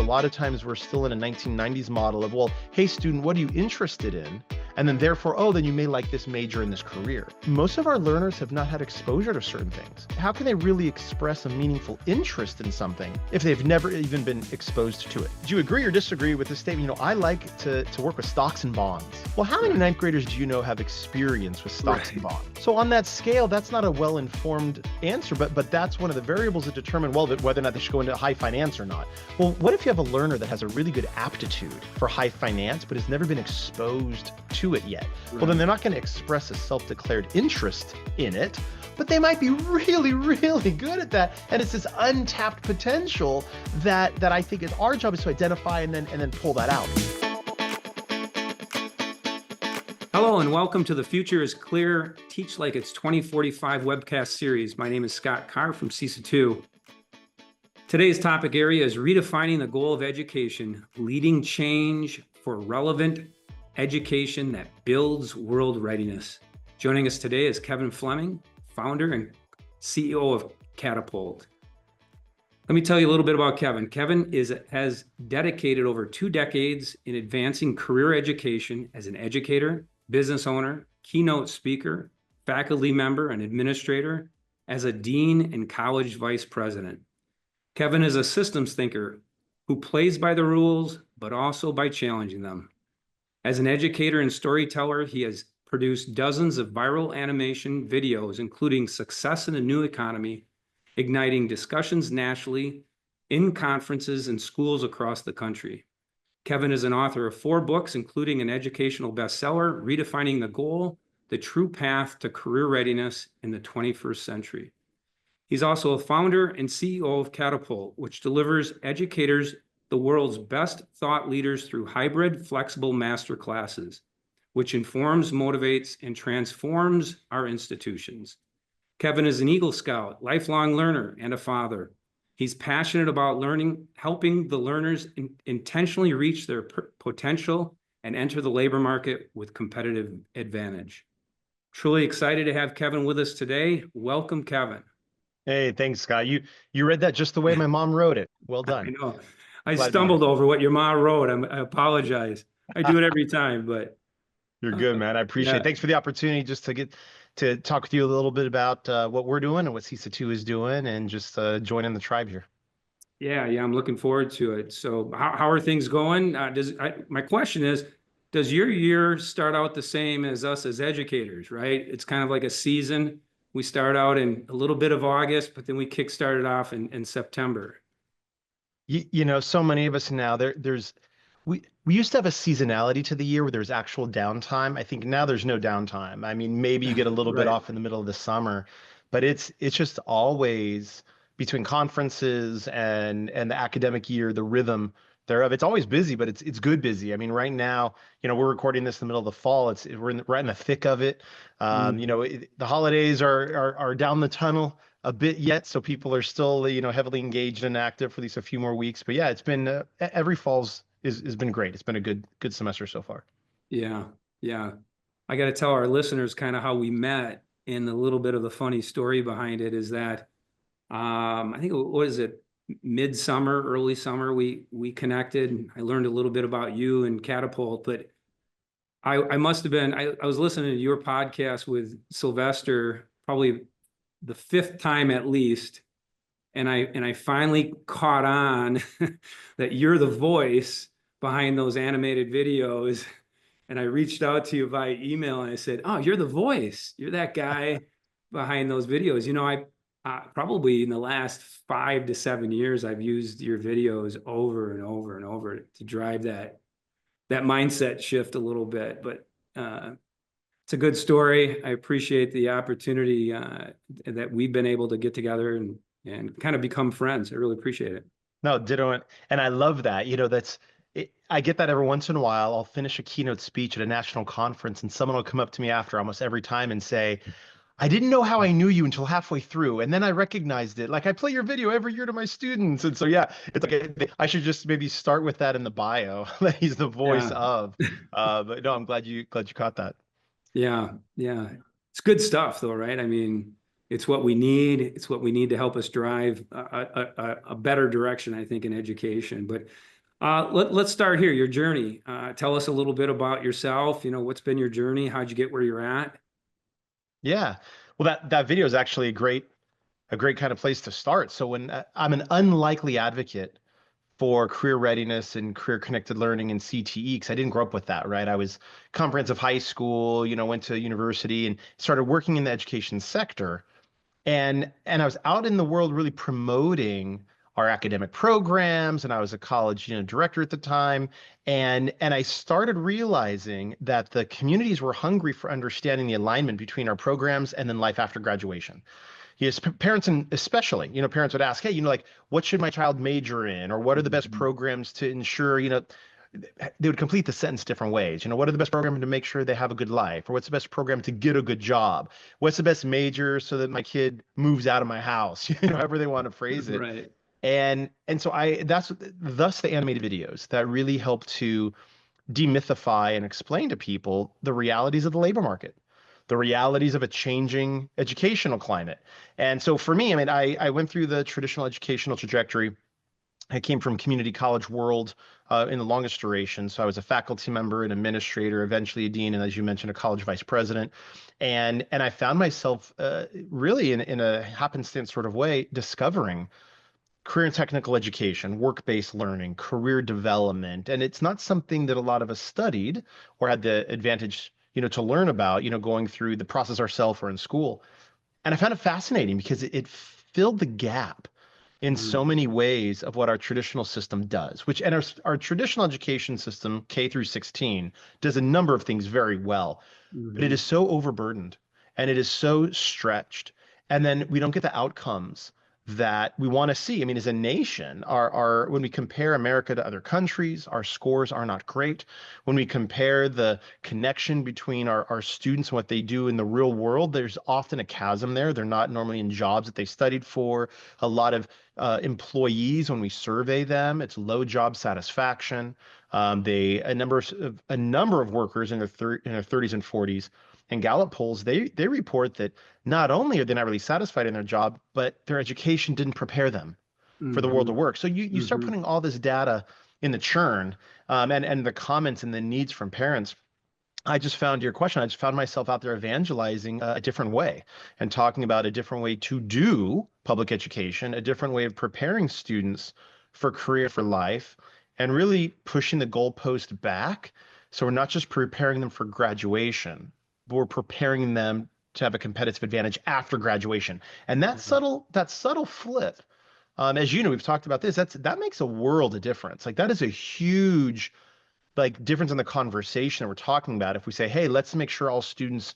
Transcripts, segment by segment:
lot of times we're still in a 1990s model of, well, hey, student, what are you interested in? And then therefore, oh, then you may like this major in this career. Most of our learners have not had exposure to certain things. How can they really express a meaningful interest in something if they've never even been exposed to it? Do you agree or disagree with this statement? I like to work with stocks and bonds. Well, how many ninth graders do you know have experience with stocks and bonds? So on that scale, that's not a well-informed answer, but that's one of the variables that determine, well, whether or not they should go into high finance or not. Well, what if you have a learner that has a really good aptitude for high finance, but has never been exposed to it yet? Well, then they're not going to express a self-declared interest in it, but they might be really, really good at that. And it's this untapped potential that I think is our job is to identify and then pull that out. Hello and welcome to the Future is Clear, Teach Like It's 2045 webcast series. My name is Scott Carr from CESA 2. Today's topic area is redefining the goal of education, leading change for relevant education that builds world readiness. Joining us today is Kevin Fleming, founder and CEO of Catapult. Let me tell you a little bit about Kevin. Kevin has dedicated over 2 decades in advancing career education as an educator, business owner, keynote speaker, faculty member, and administrator, as a dean and college vice president. Kevin is a systems thinker who plays by the rules, but also by challenging them. As an educator and storyteller, he has produced dozens of viral animation videos, including Success in a New Economy, igniting discussions nationally in conferences and schools across the country. Kevin is an author of 4 books, including an educational bestseller, Redefining the Goal, The True Path to Career Readiness in the 21st Century. He's also a founder and CEO of Catapult, which delivers educators the world's best thought leaders through hybrid, flexible master classes, which informs, motivates, and transforms our institutions. Kevin is an Eagle Scout, lifelong learner, and a father. He's passionate about learning, helping the learners intentionally reach their potential and enter the labor market with competitive advantage. Truly excited to have Kevin with us today. Welcome, Kevin. Hey, thanks, Scott. You read that just the way my mom wrote it. Well done. I know. I stumbled over what your mom wrote. I apologize. I do it every time, but you're good, man. I appreciate it. Thanks for the opportunity just to get to talk with you a little bit about what we're doing and what CESA 2 is doing, and just joining the tribe here. Yeah, I'm looking forward to it. So how are things going? My question is, does your year start out the same as us as educators, right? It's kind of like a season. We start out in a little bit of August, but then we kick-started off in September. So many of us now, we used to have a seasonality to the year where there's actual downtime. I think now there's no downtime. I mean, maybe you get a little bit off in the middle of the summer, but it's just always between conferences and the academic year, the rhythm thereof. It's always busy, but it's good busy. I mean, right now, we're recording this in the middle of the fall. We're right in the thick of it. The holidays are down the tunnel a bit yet, so people are still heavily engaged and active for at least a few more weeks. But yeah, it's been every fall's has been great. It's been a good semester so far. Yeah. I got to tell our listeners kind of how we met, and a little bit of the funny story behind it is that I think midsummer, early summer, we connected. I learned a little bit about you and Catapult, but I must have been, I was listening to your podcast with Sylvester probably the 5th time at least, and I finally caught on that you're the voice behind those animated videos, and I reached out to you via email and I said, "Oh, you're the voice. You're that guy behind those videos." I probably in the last 5 to 7 years, I've used your videos over and over and over to drive that mindset shift a little bit, but it's a good story. I appreciate the opportunity that we've been able to get together and kind of become friends. I really appreciate it. No, ditto. And I love that. I get that every once in a while. I'll finish a keynote speech at a national conference and someone will come up to me after almost every time and say, "I didn't know how I knew you until halfway through. And then I recognized it. Like, I play your video every year to my students." And so, yeah, it's like, I should just maybe start with that in the bio that he's the voice of. But no, I'm glad you caught that. Yeah. It's good stuff though, right? I mean, it's what we need. It's what we need to help us drive a better direction, I think, in education. But Let's start here, your journey. Tell us a little bit about yourself. What's been your journey? How'd you get where you're at? Yeah. Well, that video is actually a great kind of place to start. So when I'm an unlikely advocate for career readiness and career connected learning and CTE, because I didn't grow up with that, right? I was comprehensive high school, went to university and started working in the education sector. And I was out in the world really promoting our academic programs, and I was a college director at the time, and I started realizing that the communities were hungry for understanding the alignment between our programs and then life after graduation. Yes, parents, and especially, parents would ask, hey, like, what should my child major in, or what are the best Mhm. programs to ensure, they would complete the sentence different ways. What are the best programs to make sure they have a good life? Or what's the best program to get a good job? What's the best major so that my kid moves out of my house? However they want to phrase it. Right. And so that's thus the animated videos that really help to demythify and explain to people the realities of the labor market, the realities of a changing educational climate. And so for me, I mean, I went through the traditional educational trajectory. I came from community college world in the longest duration. So I was a faculty member, an administrator, eventually a dean, and as you mentioned, a college vice president. And I found myself really in a happenstance sort of way discovering career and technical education, work-based learning, career development. And it's not something that a lot of us studied or had the advantage, to learn about, going through the process ourselves or in school. And I found it fascinating because it filled the gap in so many ways of what our traditional system does, which and our traditional education system, K through 16, does a number of things very well, but it Mm-hmm. is so overburdened and it is so stretched. And then we don't get the outcomes that we want to see. I mean, as a nation, our when we compare America to other countries, our scores are not great. When we compare the connection between our students and what they do in the real world, there's often a chasm there. They're not normally in jobs that they studied for. A lot of employees, when we survey them, it's low job satisfaction. A number of workers in their 30s and 40s, and Gallup polls, they report that not only are they not really satisfied in their job, but their education didn't prepare them for the world Mm-hmm. of work. So you start Mm-hmm. putting all this data in the churn, and the comments and the needs from parents. I just found your question. I just found myself out there evangelizing a different way and talking about a different way to do public education, a different way of preparing students for career, for life, and really pushing the goalpost back. So we're not just preparing them for graduation, but we're preparing them to have a competitive advantage after graduation. And that subtle flip, as you know, we've talked about this. That makes a world of difference. Like that is a huge difference in the conversation that we're talking about if we say, hey, let's make sure all students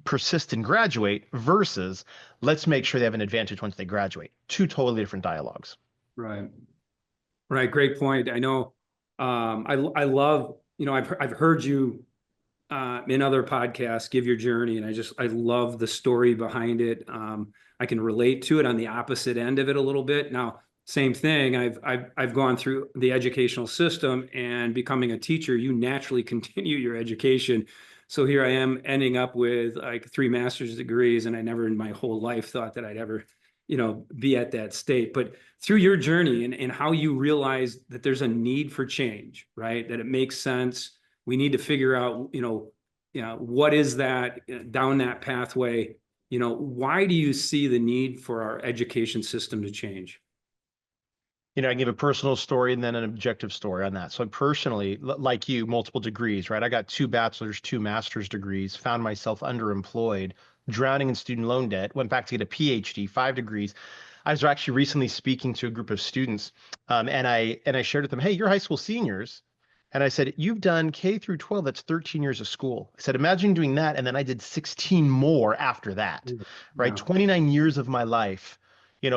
persist and graduate versus let's make sure they have an advantage once they graduate. Two totally different dialogues. Right. Right. Great point. I know. I love. I've heard you in other podcasts give your journey, and I love the story behind it. I can relate to it on the opposite end of it a little bit. Now, same thing. I've gone through the educational system, and becoming a teacher, you naturally continue your education. So here I am ending up with like 3 master's degrees, and I never in my whole life thought that I'd ever, be at that state. But through your journey and how you realize that there's a need for change, right? That it makes sense. We need to figure out, what is that down that pathway? Why do you see the need for our education system to change? I give a personal story and then an objective story on that. So personally, like you, multiple degrees, right? I got 2 bachelor's, 2 master's degrees, found myself underemployed, drowning in student loan debt, went back to get a PhD, 5 degrees. I was actually recently speaking to a group of students, and I shared with them, hey, you're high school seniors. And I said, you've done K through 12, that's 13 years of school. I said, imagine doing that. And then I did 16 more after that, right? Yeah. 29 years of my life,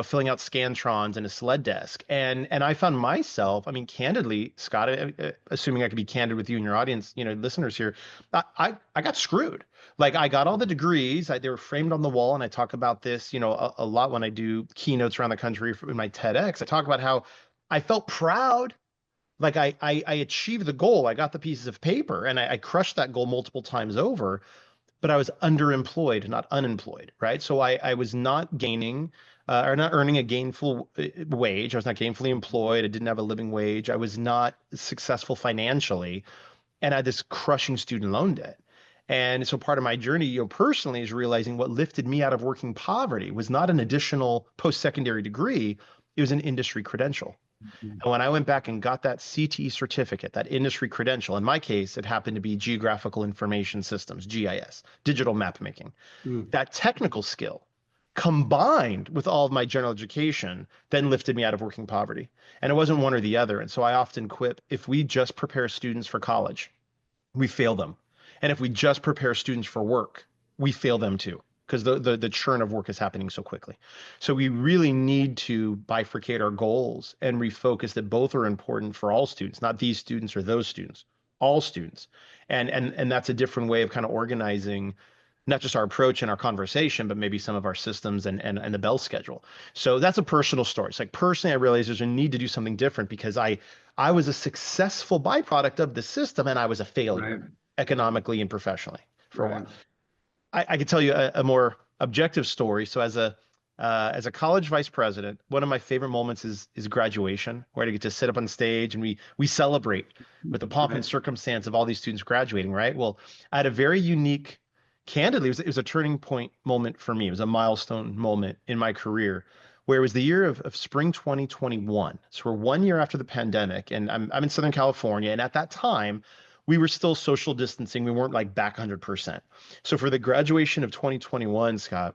filling out Scantrons and a sled desk. And I found myself, I mean, candidly, Scott, assuming I could be candid with you and your audience, listeners here, I got screwed. Like I got all the degrees, they were framed on the wall. And I talk about this, a lot when I do keynotes around the country in my TEDx. I talk about how I felt proud, like I achieved the goal. I got the pieces of paper and I crushed that goal multiple times over, but I was underemployed, not unemployed, right? So I was not gaining or not earning a gainful wage. I was not gainfully employed. I didn't have a living wage. I was not successful financially, and I had this crushing student loan debt. And so part of my journey, personally, is realizing what lifted me out of working poverty was not an additional post-secondary degree. It was an industry credential. And when I went back and got that CTE certificate, that industry credential, in my case, it happened to be Geographical Information Systems, GIS, digital map making. Mm. That technical skill combined with all of my general education then lifted me out of working poverty. And it wasn't one or the other. And so I often quip, if we just prepare students for college, we fail them. And if we just prepare students for work, we fail them too, because the churn of work is happening so quickly. So we really need to bifurcate our goals and refocus that both are important for all students, not these students or those students, all students. And that's a different way of kind of organizing not just our approach and our conversation, but maybe some of our systems and the bell schedule. So that's a personal story. It's like personally, I realized there's a need to do something different because I was a successful byproduct of the system and I was a failure Right. economically and professionally for a Right. while. I could tell you a more objective story. So as a college vice president, one of my favorite moments is graduation, where I get to sit up on stage and we celebrate with the pomp and Right. circumstance of all these students graduating, right? Well, I had a very unique, candidly, it was a turning point moment for me. It was a milestone moment in my career where it was the year of spring 2021. So we're 1 year after the pandemic, and I'm in Southern California. And at that time, we were still social distancing. We weren't like back 100%. So for the graduation of 2021, Scott,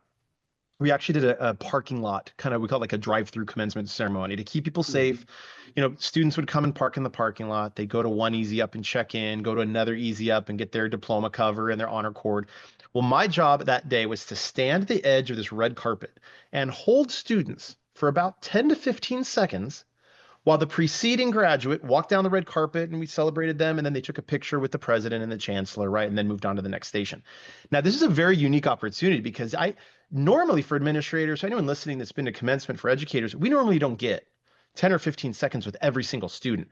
we actually did a parking lot, kind of, we call it like a drive-through commencement ceremony to keep people safe. Students would come and park in the parking lot. They go to one Easy Up and check in, go to another Easy Up and get their diploma cover and their honor cord. Well, my job that day was to stand at the edge of this red carpet and hold students for about 10 to 15 seconds while the preceding graduate walked down the red carpet and we celebrated them. And then they took a picture with the president and the chancellor, right? And then moved on to the next station. Now, this is a very unique opportunity because normally for administrators, anyone listening that's been to commencement for educators, we normally don't get 10 or 15 seconds with every single student.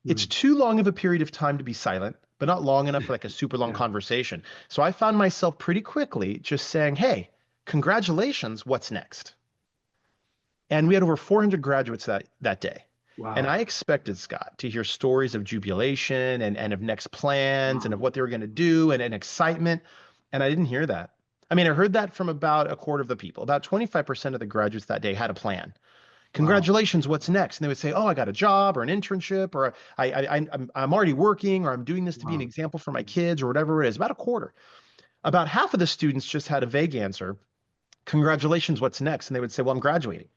It's too long of a period of time to be silent, but not long enough for like a super long Yeah. conversation. So I found myself pretty quickly just saying, hey, congratulations, what's next? And we had over 400 graduates that day. Wow. And I expected, Scott, to hear stories of jubilation and of next plans and of what they were going to do and excitement. And I didn't hear that. I mean, I heard that from about a quarter of the people. About 25% of the graduates that day had a plan. Congratulations, what's next? And they would say, oh, I got a job or an internship, or I'm already working, or I'm doing this to be an example for my kids, or whatever it is. About a quarter. About half of the students just had a vague answer. Congratulations, what's next? And they would say, well, I'm graduating.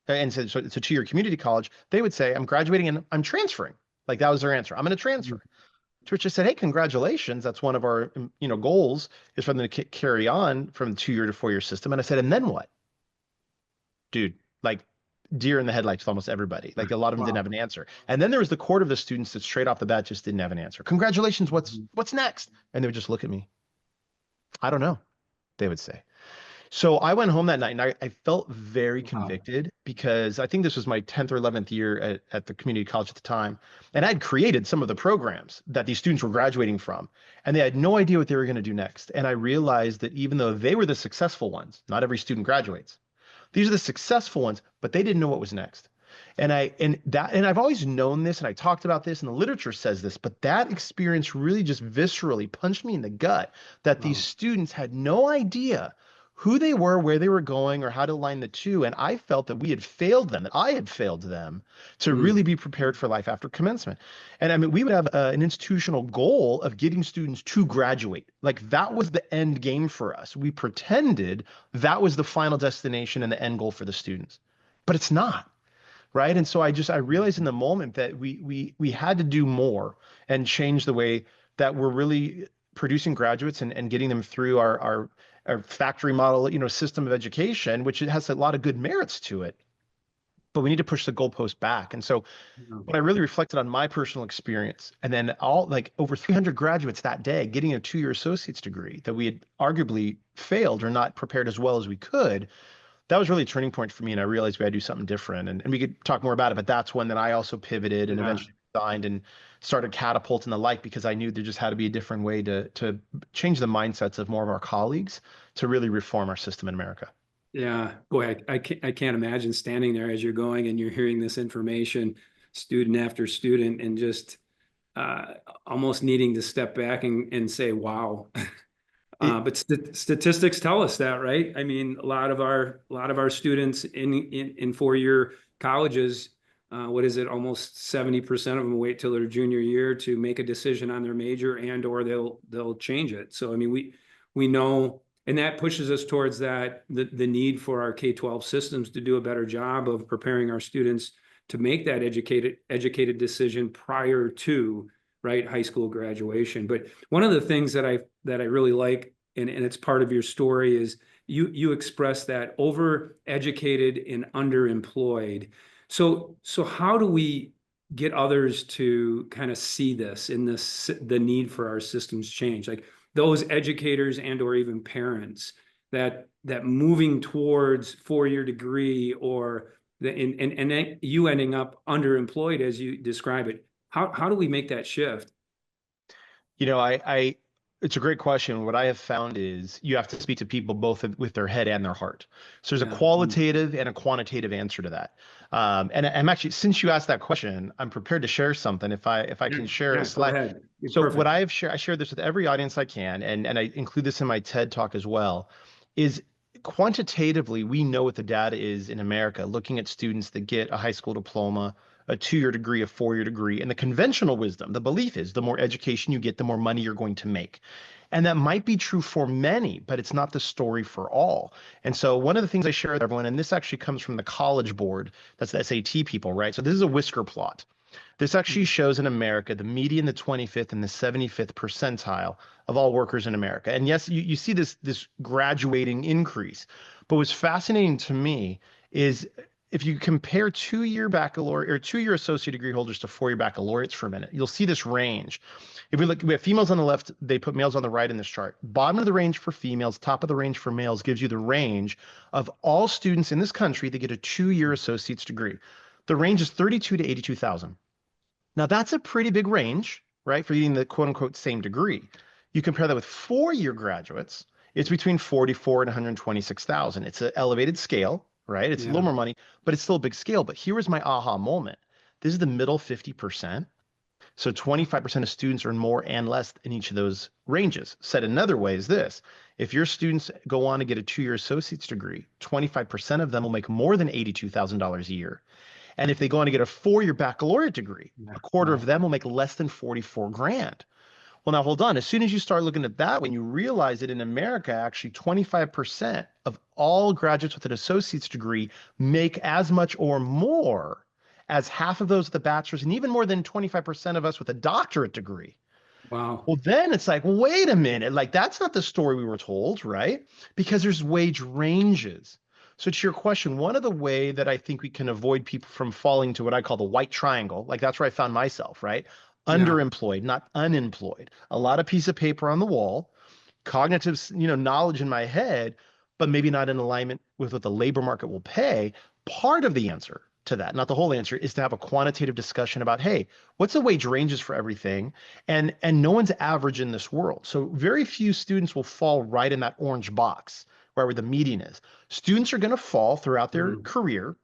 And so it's a 2-year community college. They would say, I'm graduating and I'm transferring. Like that was their answer. I'm going to transfer. To which I said, hey, congratulations. That's one of our goals is for them to carry on from the 2-year to 4-year system. And I said, and then what? Dude, like deer in the headlights with almost everybody. Like a lot of them didn't have an answer. And then there was the quarter of the students that straight off the bat just didn't have an answer. Congratulations, what's next? And they would just look at me. I don't know, they would say. So I went home that night and I felt very convicted because I think this was my 10th or 11th year at the community college at the time. And I had created some of the programs that these students were graduating from, and they had no idea what they were going to do next. And I realized that even though they were the successful ones, not every student graduates. These are the successful ones, but they didn't know what was next. And I've always known this, and I talked about this, and the literature says this, but that experience really just viscerally punched me in the gut that these students had no idea who they were, where they were going, or how to align the two. And I felt that we had failed them, that I had failed them to really be prepared for life after commencement. And I mean, we would have an institutional goal of getting students to graduate. Like that was the end game for us. We pretended that was the final destination and the end goal for the students, but it's not. Right. And so I realized in the moment that we had to do more and change the way that we're really producing graduates and getting them through our factory model, system of education, which it has a lot of good merits to it. But we need to push the goalpost back. And so when I really reflected on my personal experience and then over 300 graduates that day getting a 2-year associate's degree that we had arguably failed or not prepared as well as we could, that was really a turning point for me. And I realized we had to do something different. And we could talk more about it, but that's when I also pivoted and eventually resigned and started Catapult and the like, because I knew there just had to be a different way to change the mindsets of more of our colleagues to really reform our system in America. Yeah, boy, I can't imagine standing there as you're going and you're hearing this information, student after student, and just uh, almost needing to step back and say, "Wow." It, But statistics tell us that, right? I mean, a lot of our students in 4-year colleges, what is it? Almost 70% of them wait till their junior year to make a decision on their major, and or they'll change it. So I mean, we know, and that pushes us towards the need for our K-12 systems to do a better job of preparing our students to make that educated decision prior to, right, high school graduation. But one of the things that I really like, and it's part of your story, is you express that overeducated and underemployed. So how do we get others to kind of see this in this, the need for our systems change, like those educators and or even parents, that moving towards 4-year degree, or and then you ending up underemployed as you describe it. How do we make that shift? you know, it's a great question. What I have found is you have to speak to people both with their head and their heart. So there's a Yeah. qualitative and a quantitative answer to that. And I'm actually, since you asked that question, I'm prepared to share something if I can share a Yeah, go slide. ahead. You're So what perfect. I share this with every audience I can, and I include this in my TED talk as well, is quantitatively, we know what the data is in America, looking at students that get a high school diploma, a 2-year degree, a 4-year degree. And the conventional wisdom, the belief is the more education you get, the more money you're going to make. And that might be true for many, but it's not the story for all. And so one of the things I share with everyone, and this actually comes from the College Board, that's the SAT people, right? So this is a whisker plot. This actually shows in America the median, the 25th, and the 75th percentile of all workers in America. And yes, you see this graduating increase. But what's fascinating to me is if you compare 2-year baccalaureate or 2-year associate degree holders to 4-year baccalaureates for a minute, you'll see this range. If we look, we have females on the left, they put males on the right in this chart. Bottom of the range for females, top of the range for males gives you the range of all students in this country that get a 2-year associate's degree. The range is 32 to 82,000. Now that's a pretty big range, right, for getting the quote unquote same degree. You compare that with 4-year graduates, it's between 44 and 126,000. It's an elevated scale, right? It's a little Yeah. more money, but it's still a big scale. But here was my aha moment. This is the middle 50%. So 25% of students earn more and less in each of those ranges. Said another way is this: if your students go on to get a 2-year associate's degree, 25% of them will make more than $82,000 a year. And if they go on to get a 4-year baccalaureate degree, Yeah. a quarter of Wow. them will make less than 44 grand. Well, now hold on. As soon as you start looking at that, when you realize that in America, actually 25% of all graduates with an associate's degree make as much or more as half of those with a bachelor's, and even more than 25% of us with a doctorate degree. Wow. Well, then it's like, wait a minute, like that's not the story we were told, right? Because there's wage ranges. So to your question, one of the way that I think we can avoid people from falling to what I call the white triangle, like that's where I found myself, right? Yeah. Underemployed, not unemployed. A lot of piece of paper on the wall, cognitive, knowledge in my head, but maybe not in alignment with what the labor market will pay. Part of the answer to that, not the whole answer, is to have a quantitative discussion about, hey, what's the wage ranges for everything? And no one's average in this world. So very few students will fall right in that orange box where the median is. Students are going to fall throughout their Mm. career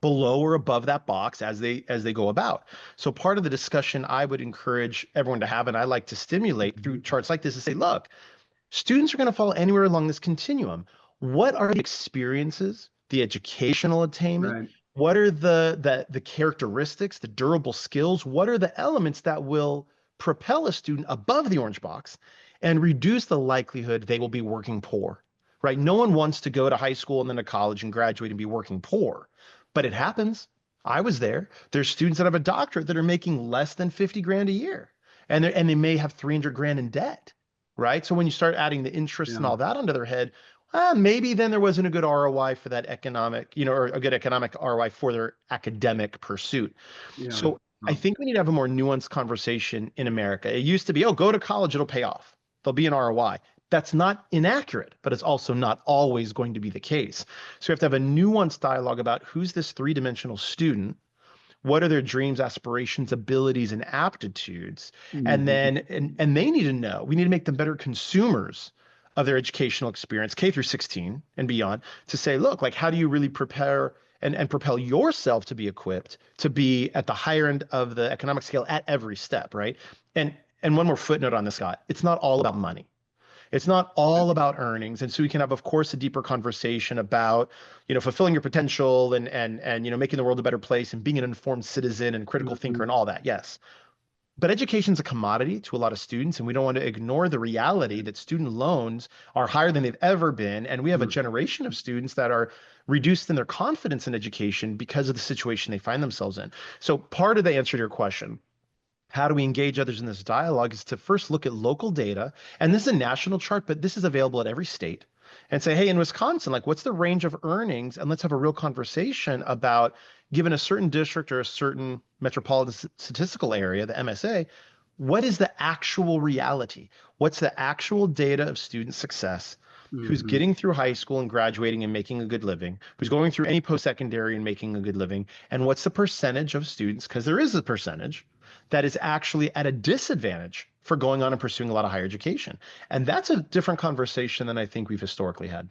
below or above that box as they go about. So part of the discussion I would encourage everyone to have, and I like to stimulate through charts like this, is say, look, students are going to fall anywhere along this continuum. What are the experiences, the educational attainment? Right. What are the characteristics, the durable skills? What are the elements that will propel a student above the orange box and reduce the likelihood they will be working poor? Right? No one wants to go to high school and then to college and graduate and be working poor, but it happens. I was there. There's students that have a doctorate that are making less than 50 grand a year, and they may have 300 grand in debt, right? So when you start adding the interest and Yeah. all that onto their head, maybe then there wasn't a good ROI for that economic, or a good economic ROI for their academic pursuit. Yeah. So I think we need to have a more nuanced conversation in America. It used to be, oh, go to college, it'll pay off. There'll be an ROI. That's not inaccurate, but it's also not always going to be the case. So we have to have a nuanced dialogue about who's this three-dimensional student, what are their dreams, aspirations, abilities, and aptitudes, and Mhm. then and they need to know. We need to make them better consumers of their educational experience, K through 16 and beyond, to say, look, like, how do you really prepare and propel yourself to be equipped to be at the higher end of the economic scale at every step, right? And one more footnote on this, Scott. It's not all about money. It's not all about earnings. And so we can have, of course, a deeper conversation about, fulfilling your potential and making the world a better place and being an informed citizen and critical thinker Mhm. and all that. Yes. But education's a commodity to a lot of students, and we don't want to ignore the reality that student loans are higher than they've ever been. And we have a Mhm. generation of students that are reduced in their confidence in education because of the situation they find themselves in. So part of the answer to your question, how do we engage others in this dialogue, is to first look at local data. And this is a national chart, but this is available at every state. And say, hey, in Wisconsin, like, what's the range of earnings? And let's have a real conversation about, given a certain district or a certain metropolitan statistical area, the MSA, what is the actual reality? What's the actual data of student success? Who's Mhm. getting through high school and graduating and making a good living? Who's going through any post-secondary and making a good living? And what's the percentage of students, because there is a percentage, that is actually at a disadvantage for going on and pursuing a lot of higher education? And that's a different conversation than I think we've historically had.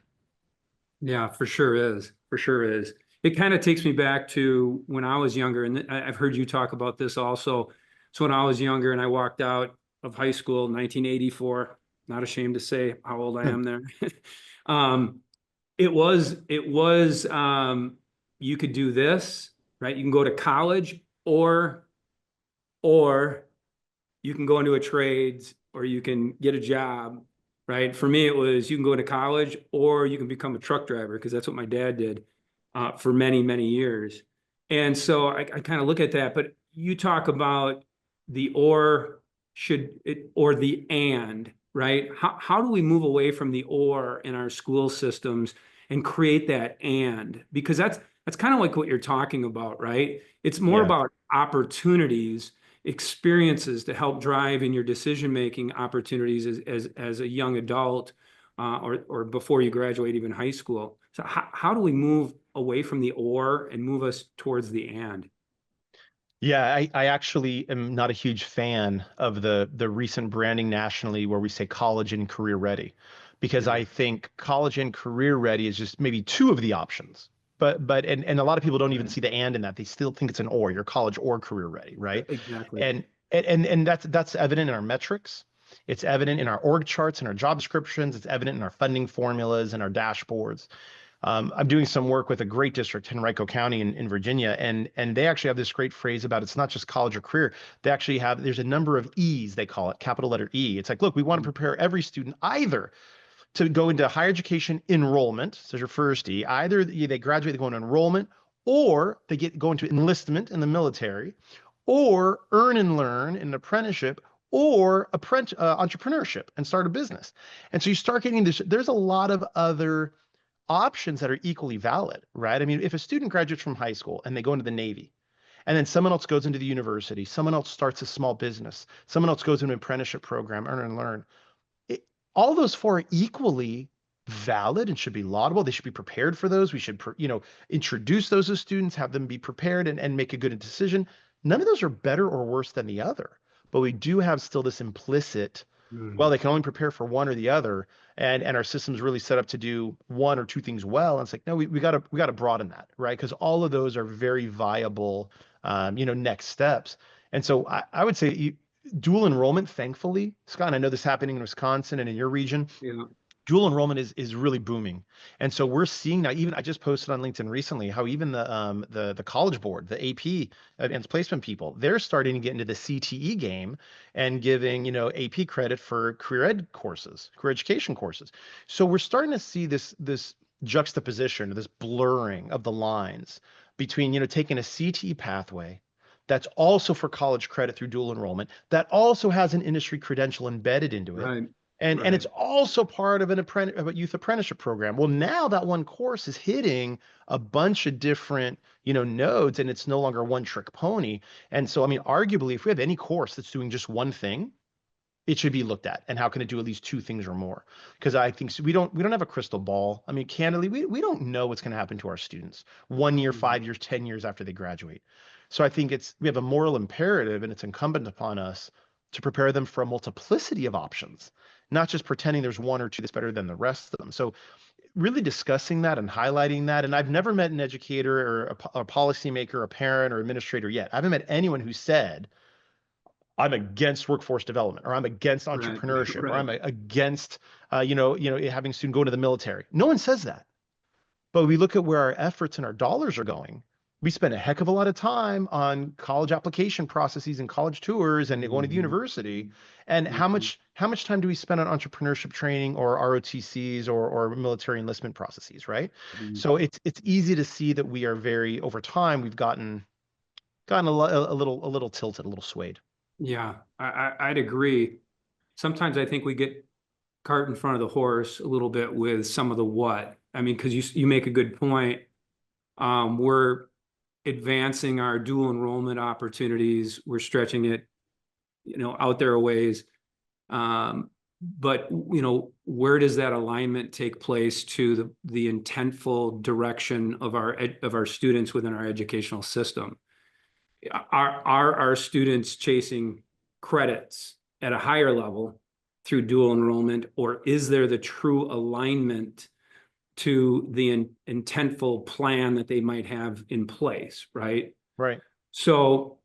Yeah, for sure is. For sure is. It kind of takes me back to when I was younger, and I've heard you talk about this also. So when I was younger and I walked out of high school, 1984, not ashamed to say how old I am there. Um, it was you could do this, right? You can go to college or you can go into a trades or you can get a job, right? For me, it was you can go into college or you can become a truck driver because that's what my dad did for many, many years. And so I kind of look at that, but you talk about the or the and, right? How do we move away from the or in our school systems and create that and? Because that's kind of like what you're talking about, right? It's more Yeah. about opportunities, experiences to help drive in your decision-making opportunities as a young adult or before you graduate even high school. So how do we move away from the or and move us towards the and? Yeah, I actually am not a huge fan of the recent branding nationally where we say college and career ready, because Yeah, I think college and career ready is just maybe two of the options. And a lot of people don't even right. see the and in that. They still think it's an or, you're college or career ready, right? Exactly. And that's evident in our metrics. It's evident in our org charts and our job descriptions. It's evident in our funding formulas and our dashboards. I'm doing some work with a great district, Henrico County in Virginia, and they actually have this great phrase about it's not just college or career. They actually have, there's a number of E's, they call it, capital letter E. It's like, look, we want to prepare every student either to go into higher education enrollment, so your first E, either they graduate, they go into enrollment, or they go into enlistment in the military, or earn and learn in an apprenticeship, or entrepreneurship and start a business. And so you start getting this, there's a lot of other options that are equally valid, right? I mean, if a student graduates from high school and they go into the Navy, and then someone else goes into the university, someone else starts a small business, someone else goes into an apprenticeship program, earn and learn, it, all those four are equally valid and should be laudable. They should be prepared for those. We should, introduce those to students, have them be prepared and make a good decision. None of those are better or worse than the other, but we do have still this implicit, well, Mhm. they can only prepare for one or the other, and our system's really set up to do one or two things well. And it's like, no, we gotta broaden that, right? Because all of those are very viable, next steps. And so I would say dual enrollment, thankfully, Scott, I know this happening in Wisconsin and in your region, Yeah. dual enrollment is really booming. And so we're seeing now, even I just posted on LinkedIn recently how even the College Board, the AP advanced placement people, they're starting to get into the CTE game and giving, AP credit for career ed courses, career education courses. So we're starting to see this juxtaposition, this blurring of the lines between, taking a CTE pathway that's also for college credit through dual enrollment, that also has an industry credential embedded into it, Right. and it's Right. also part of of a youth apprenticeship program. Well, now that one course is hitting a bunch of different, nodes, and it's no longer one trick pony. And so, I mean, arguably, if we have any course that's doing just one thing, it should be looked at. And how can it do at least two things or more? Because I think we don't have a crystal ball. I mean, candidly, we don't know what's going to happen to our students 1 year, Mhm. 5 years, 10 years after they graduate. So I think we have a moral imperative, and it's incumbent upon us to prepare them for a multiplicity of options not just pretending there's one or two that's better than the rest of them. So really discussing that and highlighting that. And I've never met an educator or a policymaker, a parent or administrator yet. I haven't met anyone who said, I'm against workforce development, or I'm against Right, entrepreneurship, or right. I'm against, having students go into the military. No one says that. But we look at where our efforts and our dollars are going. We spend a heck of a lot of time on college application processes and college tours and going to the Mhm, university. And mhm. how much time do we spend on entrepreneurship training or ROTCs or military enlistment processes, right? Mhm. So it's easy to see that we are very over time we've gotten a little tilted, a little swayed. Yeah, I'd agree. Sometimes I think we get cart in front of the horse a little bit with some of the what. I mean, because you make a good point. We're advancing our dual enrollment opportunities. We're stretching it, out there a ways. But where does that alignment take place to the intentful direction of our students within our educational system? Are our students chasing credits at a higher level through dual enrollment, or is there the true alignment to the intentful plan that they might have in place, right? Right. So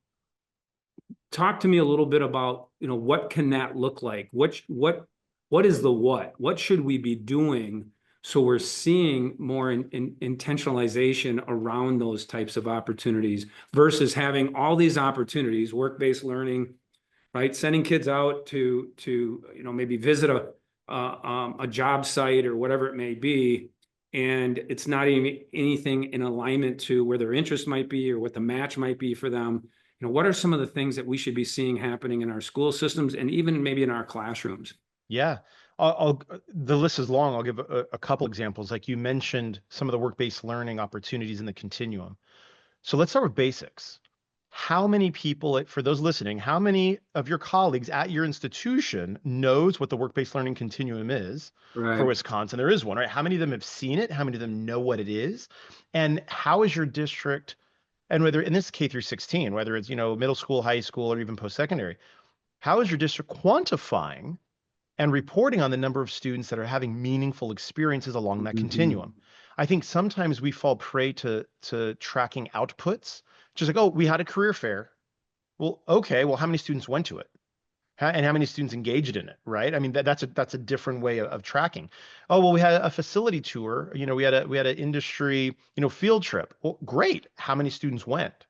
talk to me a little bit about, what can that look like? What is the what? What should we be doing so we're seeing more intentionalization around those types of opportunities versus having all these opportunities, work-based learning, right? Sending kids out to maybe visit a job site or whatever it may be, and it's not even anything in alignment to where their interest might be or what the match might be for them. What are some of the things that we should be seeing happening in our school systems and even maybe in our classrooms? Yeah. The list is long. I'll give a couple examples. Like you mentioned, some of the work-based learning opportunities in the continuum. So let's start with basics. How many people, for those listening, how many of your colleagues at your institution knows what the work-based learning continuum is for Right. Wisconsin? There is one, right? How many of them have seen it? How many of them know what it is? And how is your district, and whether in this K through 16, whether it's, middle school, high school, or even post-secondary, how is your district quantifying and reporting on the number of students that are having meaningful experiences along that Mhm. continuum? I think sometimes we fall prey to tracking outputs, just like, oh, we had a career fair. Well, okay, well, how many students went to it? And how many students engaged in it, right? I mean, that's a different way of tracking. Oh, well, we had a facility tour. We had an industry, field trip. Well, great. How many students went?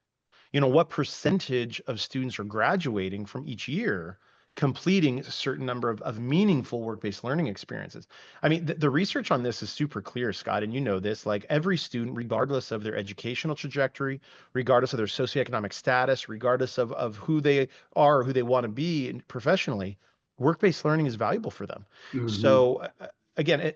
What percentage of students are graduating from each year, completing a certain number of meaningful work-based learning experiences? I mean, the research on this is super clear, Scott, and you know this, like every student, regardless of their educational trajectory, regardless of their socioeconomic status, regardless of who they are or who they want to be professionally, work-based learning is valuable for them. Mhm. So again,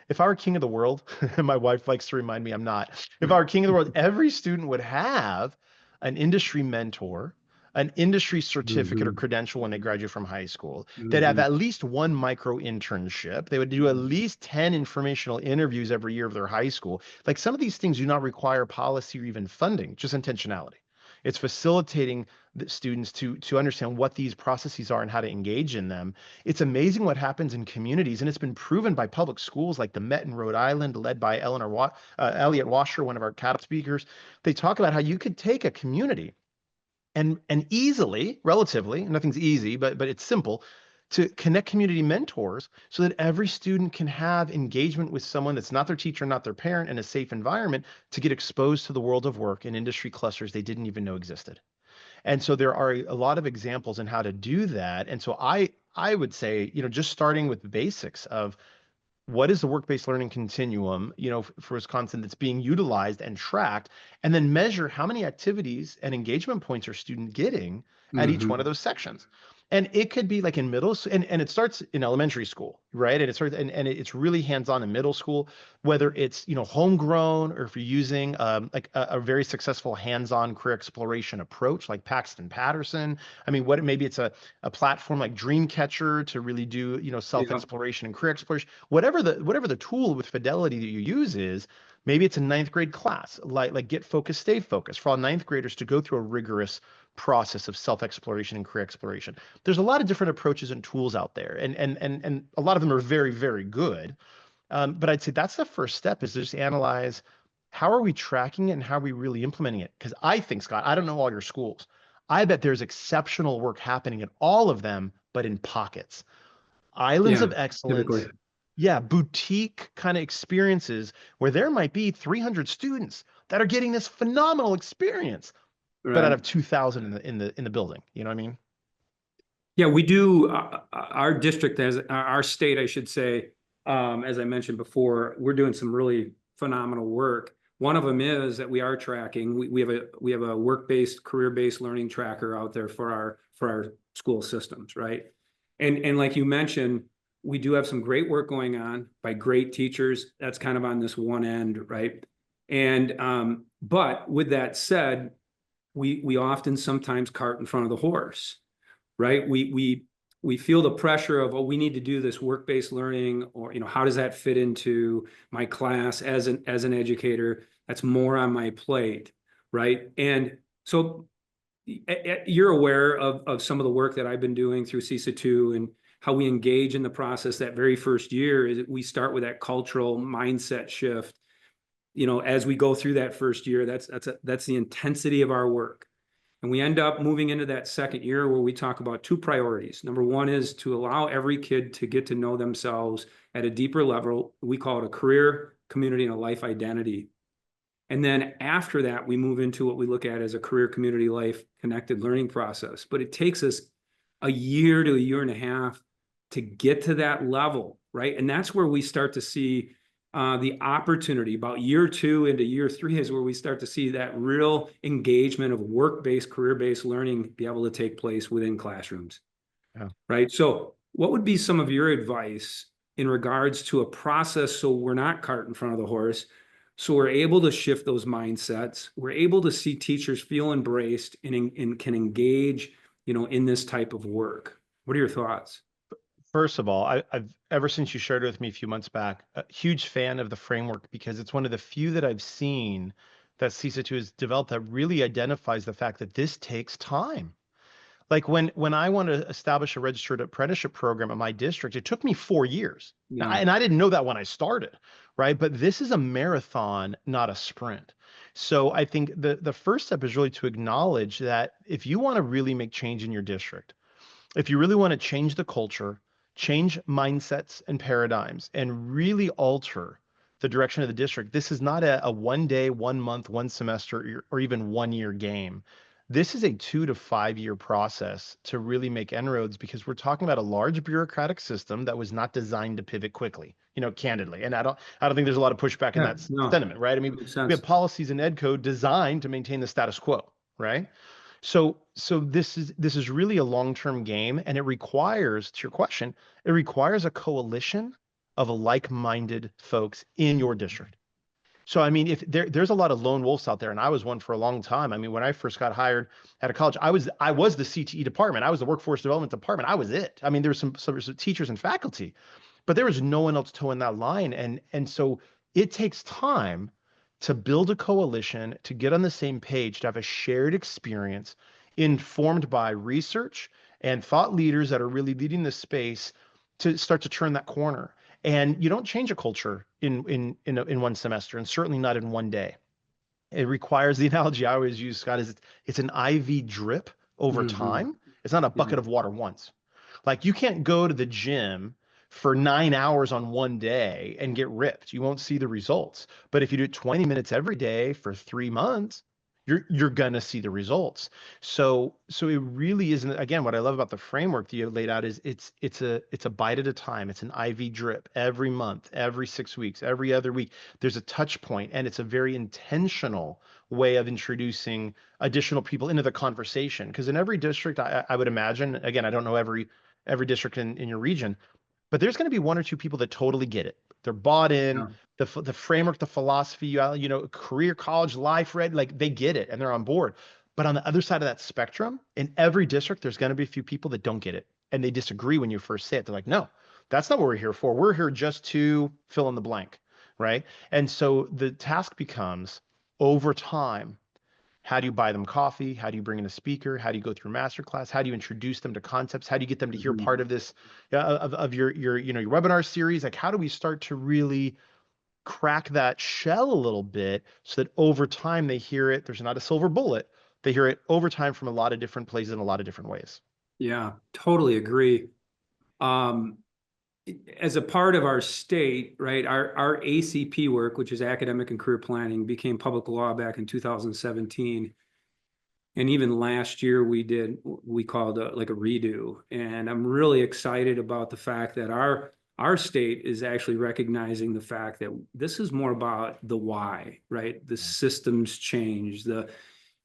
if I were king of the world, and my wife likes to remind me I'm not, if I were king of the world, every student would have an industry mentor, an industry certificate or Mhm. credential when they graduate from high school. They'd have Mhm. at least one micro internship. They would do at least 10 informational interviews every year of their high school. Like some of these things do not require policy or even funding, just intentionality. It's facilitating the students to understand what these processes are and how to engage in them. It's amazing what happens in communities, and it's been proven by public schools like the Met in Rhode Island, led by Elliot Washer, one of our Catapult speakers. They talk about how you could take a community and easily, relatively, nothing's easy, but it's simple to connect community mentors so that every student can have engagement with someone that's not their teacher, not their parent, in a safe environment to get exposed to the world of work and industry clusters they didn't even know existed. And so there are a lot of examples in how to do that. And so I would say, just starting with the basics of what is the work-based learning continuum, for Wisconsin that's being utilized and tracked, and then measure how many activities and engagement points are student getting at each one of Mhm. those sections. And it could be like in and it starts in elementary school, right? And it starts and it's really hands-on in middle school, whether it's homegrown or if you're using like a very successful hands-on career exploration approach like Paxton Patterson. I mean, what maybe it's a platform like Dreamcatcher to really do Yeah. self-exploration and career exploration. Whatever the tool with fidelity that you use is, maybe it's a ninth grade class, like get focused, stay focused, for all ninth graders to go through a rigorous process of self-exploration and career exploration. There's a lot of different approaches and tools out there, and a lot of them are very, very good. But I'd say that's the first step, is to just analyze how are we tracking it and how are we really implementing it? Because I think, Scott, I don't know all your schools. I bet there's exceptional work happening in all of them, but in pockets. Islands Yeah, of typically. excellence, yeah, boutique kind of experiences where there might be 300 students that are getting this phenomenal experience, but out Right. of 2,000 in the building. You know what I mean? Yeah, we do. Our district, as our state, I should say, as I mentioned before, we're doing some really phenomenal work. One of them is that we are tracking. We have a work-based, career-based learning tracker out there for our school systems, right? And like you mentioned, we do have some great work going on by great teachers. That's kind of on this one end, right? And but with that said, we often sometimes cart in front of the horse, right? We feel the pressure of, oh, we need to do this work-based learning, or, how does that fit into my class as an educator? That's more on my plate, right? And so you're aware of some of the work that I've been doing through CESA 2 and how we engage in the process. That very first year is we start with that cultural mindset shift. As we go through that first year, that's the intensity of our work. And we end up moving into that second year where we talk about two priorities. Number one is to allow every kid to get to know themselves at a deeper level. We call it a career, community, and a life identity. And then after that, we move into what we look at as a career, community, life connected learning process. But it takes us a year to a year and a half to get to that level, right? And that's where we start to see the opportunity. About year 2 into year 3 is where we start to see that real engagement of work-based, career-based learning be able to take place within classrooms. Yeah. Right. So what would be some of your advice in regards to a process so we're not cart in front of the horse, so we're able to shift those mindsets, we're able to see teachers feel embraced and can engage, in this type of work? What are your thoughts? First of all, I've ever since you shared it with me a few months back, a huge fan of the framework because it's one of the few that I've seen that CISA 2 has developed that really identifies the fact that this takes time. Like when I want to establish a registered apprenticeship program in my district, it took me 4 years. Yeah. And I didn't know that when I started, right? But this is a marathon, not a sprint. So I think the first step is really to acknowledge that if you want to really make change in your district, if you really want to change the culture, change mindsets and paradigms, and really alter the direction of the district, this is not a 1 day, 1 month, 1 semester, or even 1 year game. This is a 2 to 5 year process to really make inroads because we're talking about a large bureaucratic system that was not designed to pivot quickly, candidly. And I don't think there's a lot of pushback in Yeah. that No, sentiment, right? I mean, makes we have sense. policies in ed code designed to maintain the status quo, right? So this is really a long-term game, and it requires, to your question, it requires a coalition of like-minded folks in your district. So I mean, if there's a lot of lone wolves out there, and I was one for a long time. I mean, when I first got hired at a college, I was the CTE department, I was the workforce development department, I was it. I mean, there was some teachers and faculty, but there was no one else toeing that line, and so it takes time to build a coalition, to get on the same page, to have a shared experience informed by research and thought leaders that are really leading this space to start to turn that corner. And you don't change a culture in 1 semester, and certainly not in 1 day. It requires, the analogy I always use, Scott, is it's an IV drip over Mhm. time. It's not a Yeah. bucket of water once. Like you can't go to the gym for 9 hours on 1 day and get ripped. You won't see the results. But if you do it 20 minutes every day for 3 months, you're gonna see the results. So it really isn't, again, what I love about the framework that you laid out is it's a bite at a time. It's an IV drip every month, every 6 weeks, every other week. There's a touch point, and it's a very intentional way of introducing additional people into the conversation. Because in every district, I would imagine, again, I don't know every district in your region, but there's going to be one or two people that totally get it. They're bought in. Yeah. The framework, the philosophy, career, college, life, read, like they get it and they're on board. But on the other side of that spectrum, in every district, there's going to be a few people that don't get it and they disagree when you first say it. They're like, no, that's not what we're here for. We're here just to fill in the blank, right? And so the task becomes over time How do you buy them coffee? How do you bring in a speaker? How do you go through masterclass? How do you introduce them to concepts? How do you get them to hear Mhm. part of this of your your webinar series? Like, how do we start to really crack that shell a little bit so that over time they hear it? There's not a silver bullet. They hear it over time from a lot of different places in a lot of different ways. Yeah, totally agree. Um, as a part of our state, right, our ACP work, which is academic and career planning, became public law back in 2017. And even last year we called like a redo. And I'm really excited about the fact that our state is actually recognizing the fact that this is more about the why, right? The systems change,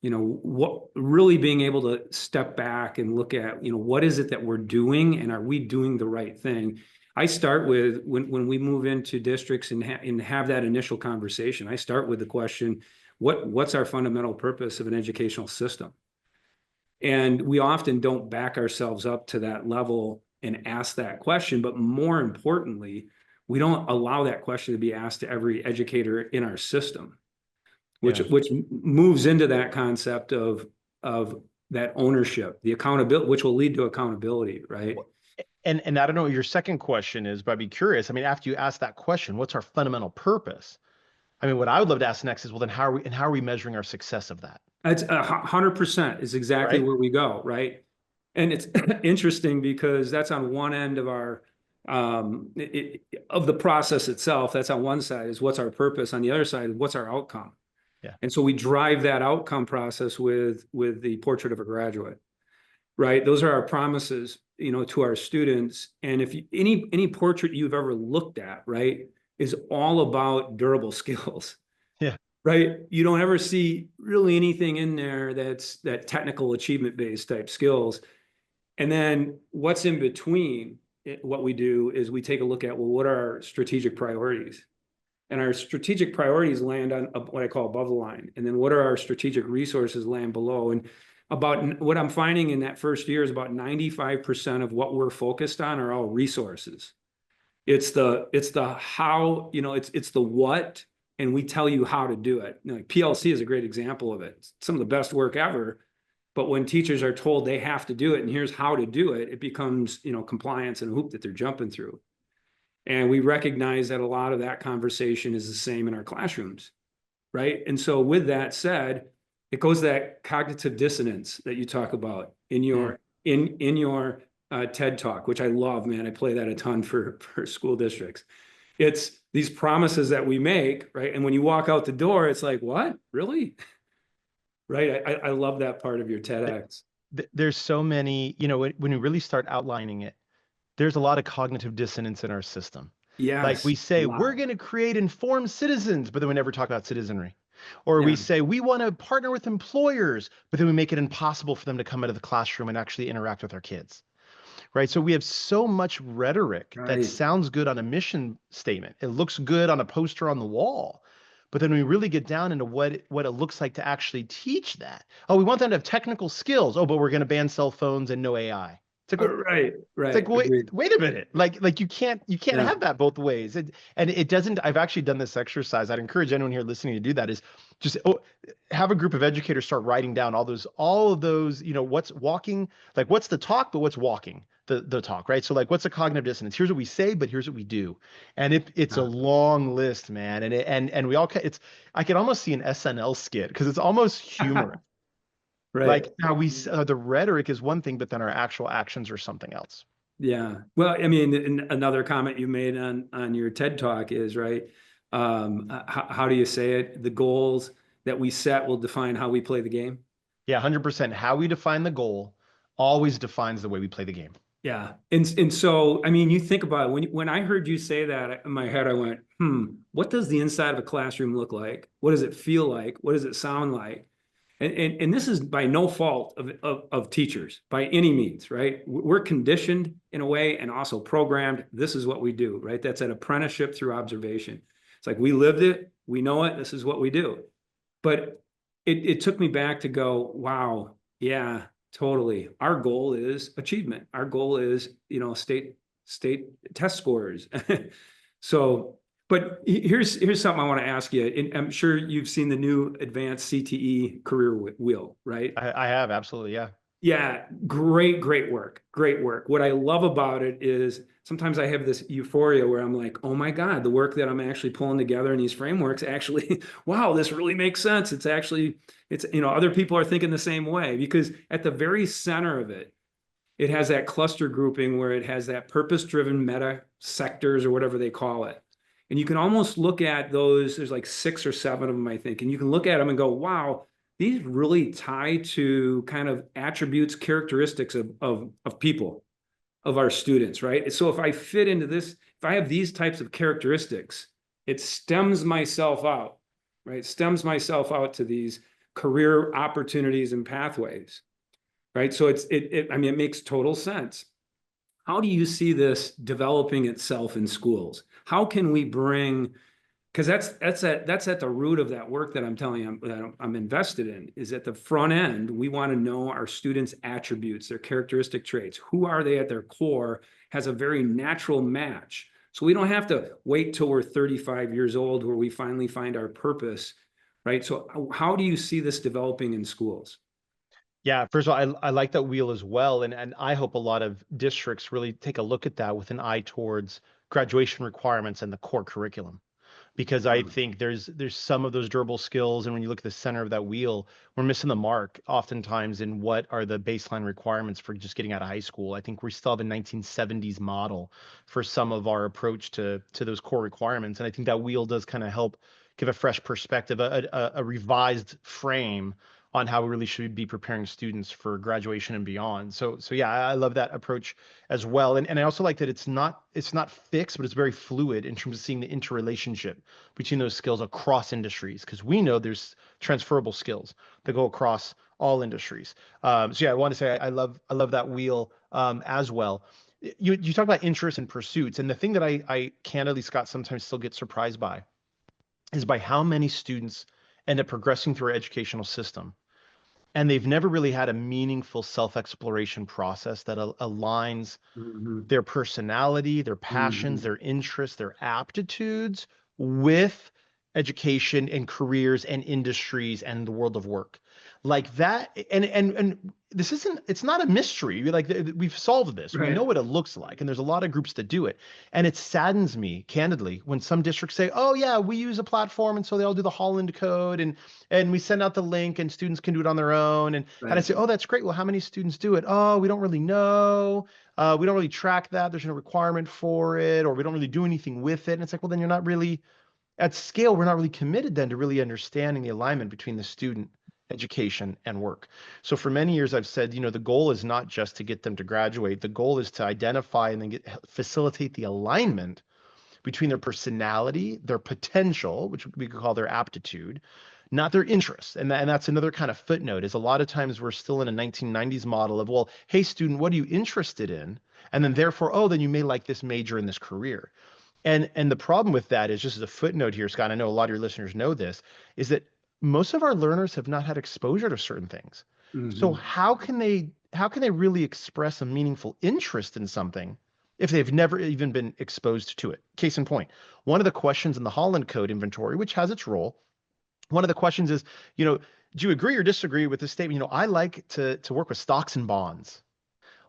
what really being able to step back and look at, what is it that we're doing and are we doing the right thing? I start with when we move into districts and have that initial conversation, I start with the question, what's our fundamental purpose of an educational system? And we often don't back ourselves up to that level and ask that question. But more importantly, we don't allow that question to be asked to every educator in our system, which Yeah. which moves into that concept of that ownership, the accountability, which will lead to accountability, right? And I don't know what your second question is, but I'd be curious. I mean, after you ask that question, what's our fundamental purpose? I mean, what I would love to ask next is, well, then how are we measuring our success of that? It's 100% is exactly Right? where we go, right? And it's interesting because that's on one end of our of the process itself. That's on one side is what's our purpose. On the other side, what's our outcome? Yeah. And so we drive that outcome process with the portrait of a graduate, right? Those are our promises, to our students. And if any portrait you've ever looked at, right, is all about durable skills, Yeah. right? You don't ever see really anything in there that's that technical achievement based type skills. And then what's in between what we do is we take a look at, well, what are our strategic priorities? And our strategic priorities land on what I call above the line. And then what are our strategic resources land below? And about what I'm finding in that first year is about 95% of what we're focused on are all resources. It's the how, it's the what, and we tell you how to do it. Like PLC is a great example of it. It's some of the best work ever. But when teachers are told they have to do it and here's how to do it, it becomes, compliance and a hoop that they're jumping through. And we recognize that a lot of that conversation is the same in our classrooms, right? And so with that said, it goes to that cognitive dissonance that you talk about in Mm. your TED Talk, which I love, man. I play that a ton for school districts. It's these promises that we make, right? And when you walk out the door, it's like, what? Really? Right? I love that part of your TEDx. There's so many, when you really start outlining it, there's a lot of cognitive dissonance in our system. Like Yes, we a say, we're lot. going to create informed citizens, but then we never talk about citizenry. Or we Yeah, say, we want to partner with employers, but then we make it impossible for them to come out of the classroom and actually interact with our kids. Right. So we have so much rhetoric that right. sounds good on a mission statement. It looks good on a poster on the wall. But then we really get down into what it looks like to actually teach that. Oh, we want them to have technical skills. Oh, but we're going to ban cell phones and no AI. It's like, Right, it's like, right. Agreed. wait a minute. Like you can't Yeah. have that both ways. And it doesn't, I've actually done this exercise. I'd encourage anyone here listening to do that is just have a group of educators start writing down all of those, what's walking, like what's the talk, but what's walking the talk, right? So like what's a cognitive dissonance? Here's what we say, but here's what we do. And it's a Yeah. long list, man. And we all, I can almost see an SNL skit because it's almost humorous. Right. Like how the rhetoric is one thing, but then our actual actions are something else. Yeah. Well, I mean, another comment you made on your TED Talk is, right, how do you say it? The goals that we set will define how we play the game. Yeah, 100%. How we define the goal always defines the way we play the game. Yeah. And so, I mean, you think about it, when I heard you say that in my head, I went, what does the inside of a classroom look like? What does it feel like? What does it sound like? And this is by no fault of teachers by any means, right? We're conditioned in a way and also programmed. This is what we do, right? That's an apprenticeship through observation. It's like we lived it, we know it, this is what we do. But it took me back to go, wow, yeah, totally. Our goal is achievement. Our goal is, state test scores. So But here's something I want to ask you. And I'm sure you've seen the new advanced CTE career wheel, right? I have, absolutely, yeah. Yeah, great work. Great work. What I love about it is sometimes I have this euphoria where I'm like, oh my God, the work that I'm actually pulling together in these frameworks actually, wow, this really makes sense. Other people are thinking the same way because at the very center of it, it has that cluster grouping where it has that purpose-driven meta sectors or whatever they call it. And you can almost look at those, there's like 6 or 7 of them, I think, and you can look at them and go, wow, these really tie to kind of attributes, characteristics of people, of our students, right? So if I fit into this, if I have these types of characteristics, it stems myself out, right? Stems myself out to these career opportunities and pathways, right? So it makes total sense. How do you see this developing itself in schools? How can we bring, because that's at the root of that work that I'm telling you that I'm invested in, is at the front end. We want to know our students' attributes, their characteristic traits. Who are they at their core? Has a very natural match. So we don't have to wait till we're 35 years old where we finally find our purpose, right? So how do you see this developing in schools? Yeah, first of all, I like that wheel as well. And I hope a lot of districts really take a look at that with an eye towards graduation requirements and the core curriculum. Because I think there's some of those durable skills, and when you look at the center of that wheel, we're missing the mark oftentimes in what are the baseline requirements for just getting out of high school. I think we still have a 1970s model for some of our approach to those core requirements, and I think that wheel does kind of help give a fresh perspective, a revised frame on how we really should be preparing students for graduation and beyond. So yeah, I love that approach as well. And I also like that it's not fixed, but it's very fluid in terms of seeing the interrelationship between those skills across industries, because we know there's transferable skills that go across all industries. So yeah, I want to say I love that wheel as well. You talk about interests and pursuits, and the thing that I candidly, Scott, sometimes still get surprised by is by how many students end up progressing through our educational system and they've never really had a meaningful self-exploration process that aligns Mhm. their personality, their passions, Mhm. their interests, their aptitudes with education and careers and industries and the world of work. Like that, and this isn't, it's not a mystery. We've solved this. We know Right. what it looks like, and there's a lot of groups that do it. And it saddens me, candidly, when some districts say, "Oh yeah, we use a platform, and so they all do the Holland code, and we send out the link, and students can do it on their own." And I Right. say, "Oh, that's great. Well, how many students do it? Oh, we don't really know. We don't really track that. There's no requirement for it, or we don't really do anything with it." And it's like, well, then you're not really at scale. We're not really committed then to really understanding the alignment between the student education and work. So for many years, I've said, the goal is not just to get them to graduate. The goal is to identify and then facilitate the alignment between their personality, their potential, which we could call their aptitude, not their interests. And that's another kind of footnote is a lot of times we're still in a 1990s model of, well, hey, student, what are you interested in? And then therefore, oh, then you may like this major in this career. And the problem with that is, just as a footnote here, Scott, I know a lot of your listeners know this, is that most of our learners have not had exposure to certain things. So Mhm. how can they really express a meaningful interest in something if they've never even been exposed to it? Case in point, one of the questions in the Holland Code inventory, which has its role, one of the questions is, do you agree or disagree with this statement? I like to work with stocks and bonds.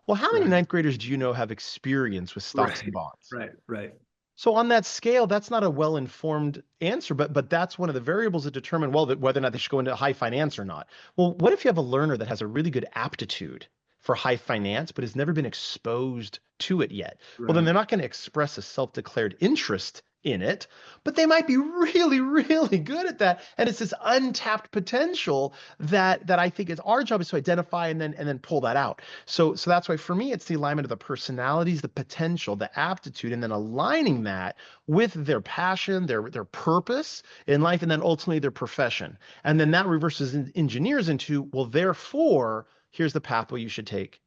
Well, how many Right. ninth graders do you know have experience with stocks and Right. bonds? Right. Right. So on that scale, that's not a well-informed answer, but that's one of the variables that determine, well, that whether or not they should go into high finance or not. Well, what if you have a learner that has a really good aptitude for high finance, but has never been exposed to it yet? Well, then Right. they're not going to express a self-declared interest in it, but they might be really, really good at that. And it's this untapped potential that I think is our job is to identify and then pull that out. So that's why for me, it's the alignment of the personalities, the potential, the aptitude, and then aligning that with their passion, their purpose in life, and then ultimately their profession. And then that reverses engineers into, well, therefore, here's the pathway you should take.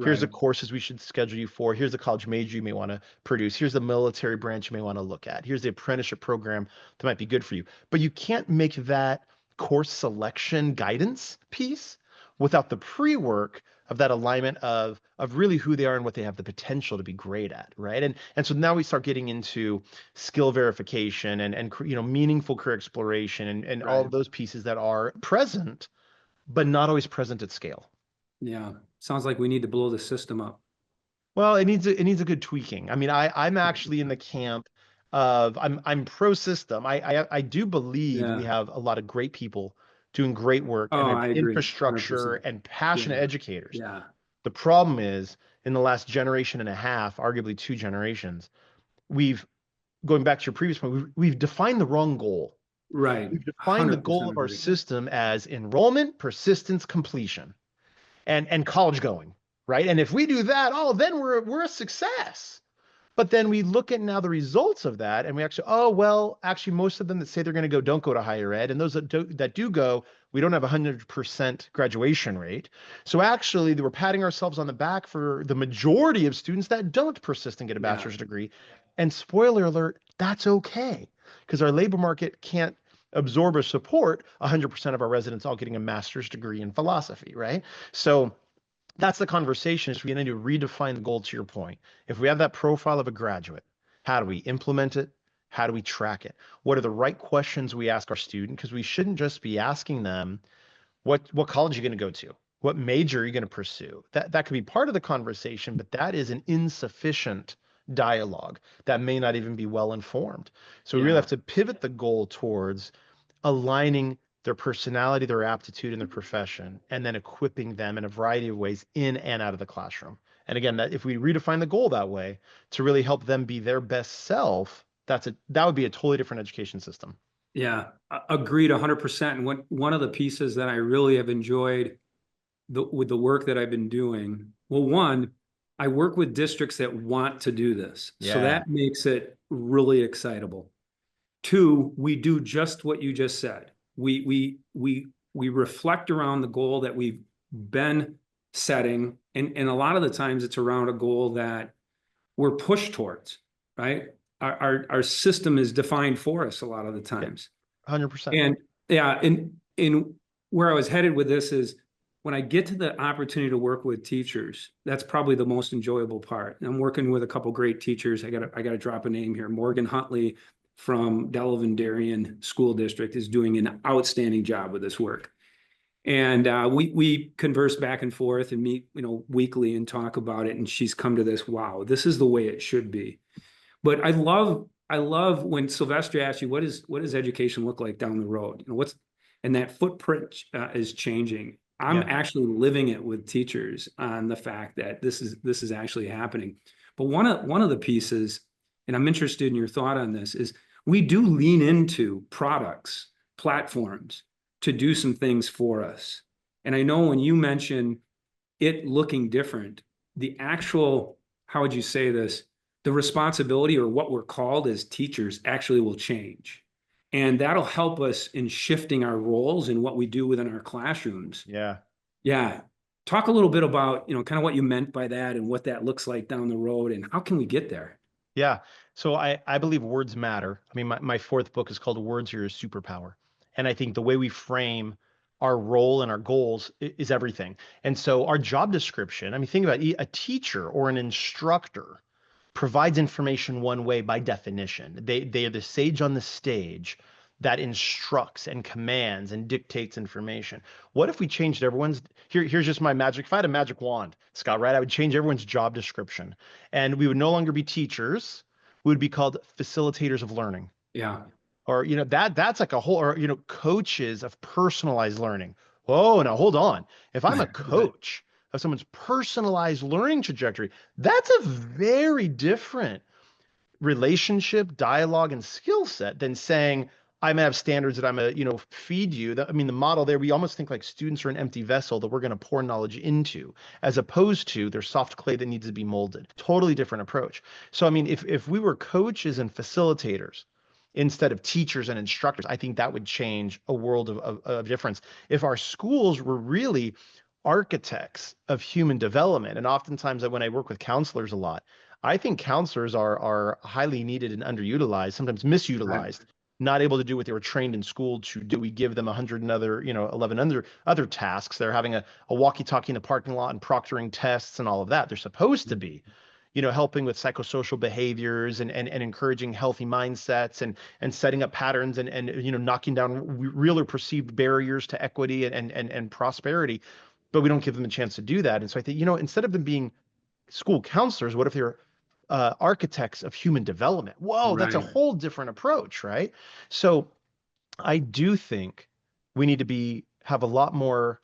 Here's the Right. courses we should schedule you for. Here's the college major you may want to produce. Here's the military branch you may want to look at. Here's the apprenticeship program that might be good for you. But you can't make that course selection guidance piece without the pre-work of that alignment of really who they are and what they have the potential to be great at, right? And so now we start getting into skill verification and meaningful career exploration and all Right. of those pieces that are present, but not always present at scale. Yeah. Sounds like we need to blow the system up. Well, it needs a good tweaking. I mean, I'm actually in the camp of I'm pro system. I do believe we Yeah. have a lot of great people doing great work Oh, and have I agree. infrastructure 100%. and Yeah. passionate educators. Yeah. The problem is in the last generation and a half, arguably 2 generations, we've going back to your previous point, we've defined the wrong goal. Right. We've defined the goal 100% of our agree. system as enrollment, persistence, completion, and college going, right? And if we do that, oh, then we're a success. But then we look at now the results of that, and we actually, oh well, actually, most of them that say they're going to go don't go to higher ed, and those that do go, we don't have 100% graduation rate. So actually, we're patting ourselves on the back for the majority of students that don't persist and get a Yeah. bachelor's degree. And spoiler alert, that's okay, because our labor market can't absorb or support 100% of our residents all getting a master's degree in philosophy, right? So that's the conversation is we need to redefine the goal to your point. If we have that profile of a graduate, how do we implement it? How do we track it? What are the right questions we ask our student? Because we shouldn't just be asking them, what college are you going to go to? What major are you going to pursue? That could be part of the conversation, but that is an insufficient dialogue that may not even be well informed. So we really Yeah. have to pivot the goal towards aligning their personality, their aptitude, and their profession, and then equipping them in a variety of ways in and out of the classroom. And again, that if we redefine the goal that way to really help them be their best self, that would be a totally different education system. Yeah. Agreed 100%. And one of the pieces that I really have enjoyed with the work that I've been doing, well, one, I work with districts that want to do this. So Yeah. that makes it really excitable. Two, we do just what you just said. We reflect around the goal that we've been setting, and a lot of the times it's around a goal that we're pushed towards, right? Our system is defined for us a lot of the Yeah. times. 100%. And yeah, and where I was headed with this is when I get to the opportunity to work with teachers, that's probably the most enjoyable part. And I'm working with a couple great teachers. I gotta drop a name here. Morgan Huntley from Delavan Darien School District is doing an outstanding job with this work. And we converse back and forth and meet, weekly and talk about it. And she's come to this, wow, this is the way it should be. But I love when Sylvester asks you, what does education look like down the road? And that footprint is changing. I'm Yeah. actually living it with teachers on the fact that this is actually happening. But one of the pieces, and I'm interested in your thought on this, is we do lean into products, platforms to do some things for us. And I know when you mention it looking different, the actual, how would you say this? The responsibility or what we're called as teachers actually will change. And that'll help us in shifting our roles and what we do within our classrooms. Yeah. Yeah. Talk a little bit about, kind of what you meant by that and what that looks like down the road and how can we get there? Yeah. So I believe words matter. I mean, my fourth book is called Words Are Your Superpower. And I think the way we frame our role and our goals is everything. And so our job description, I mean, think about a teacher or an instructor provides information one way by definition. They are the sage on the stage that instructs and commands and dictates information. What if we changed everyone's here's just my magic. If I had a magic wand, Scott, right? I would change everyone's job description. And we would no longer be teachers. We would be called facilitators of learning. Yeah. Or that's like a whole or coaches of personalized learning. Whoa, now hold on. If I'm a coach of someone's personalized learning trajectory, that's a very different relationship, dialogue, and skill set than saying I'm gonna have standards that I'm gonna feed you. I mean, the model there, we almost think like students are an empty vessel that we're gonna pour knowledge into, as opposed to they're soft clay that needs to be molded. Totally different approach. So I mean, if we were coaches and facilitators instead of teachers and instructors, I think that would change a world of difference. If our schools were really architects of human development, and oftentimes when I work with counselors a lot, I think counselors are highly needed and underutilized, sometimes Right. misutilized not able to do what they were trained in school to do. We give them 100 and other, 11 other tasks. They're having a walkie-talkie in the parking lot and proctoring tests and all of that. They're supposed to be, helping with psychosocial behaviors and encouraging healthy mindsets and setting up patterns and knocking down real or perceived barriers to equity and prosperity. But we don't give them a chance to do that. And so I think, instead of them being school counselors, what if they're architects of human development? Whoa, that's a Right. whole different approach, right? So I do think we need to have a lot more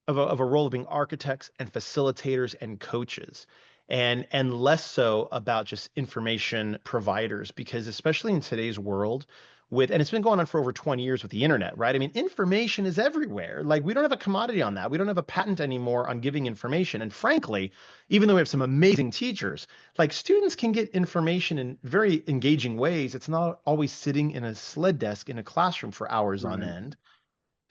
of a role of being architects and facilitators and coaches, and less so about just information providers, because especially in today's world and it's been going on for over 20 years with the internet, right? I mean, information is everywhere. Like, we don't have a commodity on that. We don't have a patent anymore on giving information. And frankly, even though we have some amazing teachers, like, students can get information in very engaging ways. It's not always sitting in a sled desk in a classroom for hours on Right. end.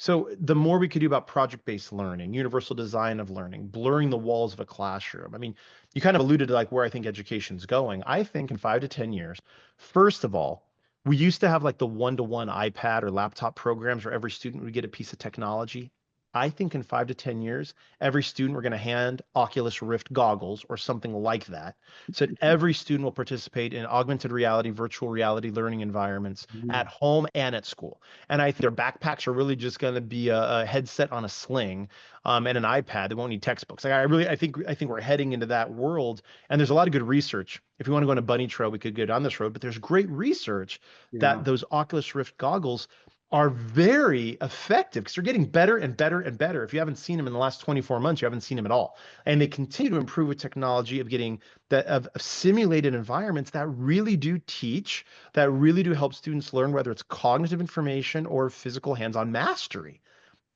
So the more we could do about project-based learning, universal design of learning, blurring the walls of a classroom. I mean, you kind of alluded to like where I think education's going. I think in 5 to 10 years, first of all, we used to have like the one-to-one iPad or laptop programs where every student would get a piece of technology. I think in 5 to 10 years, every student we're going to hand Oculus Rift goggles or something like that, so that every student will participate in augmented reality, virtual reality learning environments Mhm. at home and at school. And I think their backpacks are really just going to be a headset on a sling, and an iPad. They won't need textbooks. Like, I think we're heading into that world. And there's a lot of good research. If we want to go on a bunny trail, we could go down this road. But there's great research Yeah. that those Oculus Rift goggles are very effective because they're getting better and better and better. If you haven't seen them in the last 24 months, you haven't seen them at all. And they continue to improve with technology of getting of simulated environments that really do teach, that really do help students learn, whether it's cognitive information or physical hands-on mastery.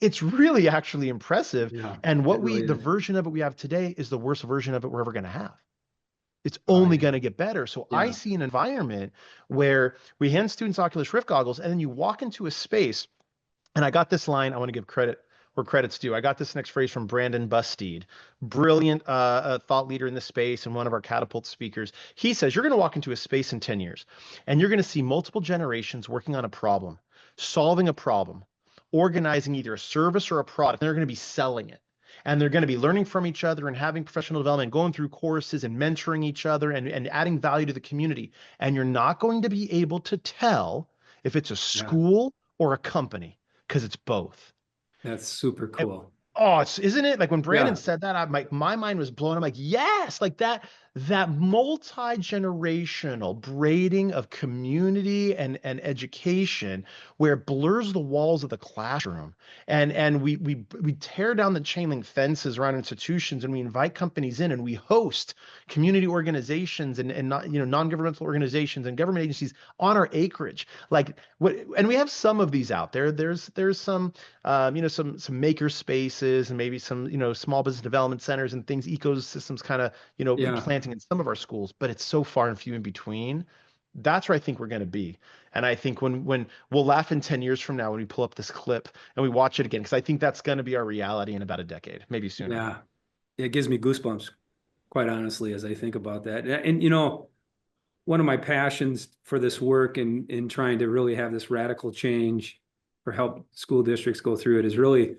It's really actually impressive. Yeah. And It really the is. version of it we have today is the worst version of it we're ever going to have. It's Oh, only yeah. going to get better. So I Yeah. see an environment where we hand students Oculus Rift goggles, and then you walk into a space. And I got this line. I want to give credit where credit's due. I got this next phrase from Brandon Busteed, brilliant thought leader in the space and one of our Catapult speakers. He says, you're going to walk into a space in 10 years, and you're going to see multiple generations working on a problem, solving a problem, organizing either a service or a product. And they're going to be selling it. And they're going to be learning from each other and having professional development, going through courses and mentoring each other and adding value to the community. And you're not going to be able to tell if it's a Yeah. school or a company, because it's both. That's super And- cool. oh, isn't it? Like when Brandon Yeah. said that, my mind was blown. I'm like, yes, like that multi-generational braiding of community and education, where it blurs the walls of the classroom, and we tear down the chain link fences around institutions, and we invite companies in, and we host community organizations and not, non-governmental organizations and government agencies on our acreage. Like what, and we have some of these out there. There's some some maker spaces and maybe some, small business development centers and things, ecosystems kind of, Yeah. planting in some of our schools, but it's so far and few in between. That's where I think we're going to be. And I think when we'll laugh in 10 years from now when we pull up this clip and we watch it again, because I think that's going to be our reality in about a decade, maybe sooner. Yeah. It gives me goosebumps, quite honestly, as I think about that. And, one of my passions for this work and in trying to really have this radical change or help school districts go through it is really,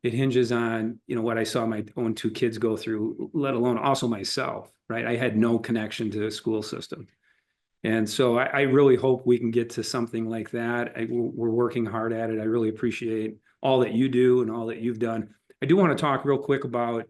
it hinges on, what I saw my own two kids go through, let alone also myself, right? I had no connection to the school system. And so I really hope we can get to something like that. We're working hard at it. I really appreciate all that you do and all that you've done. I do want to talk real quick about,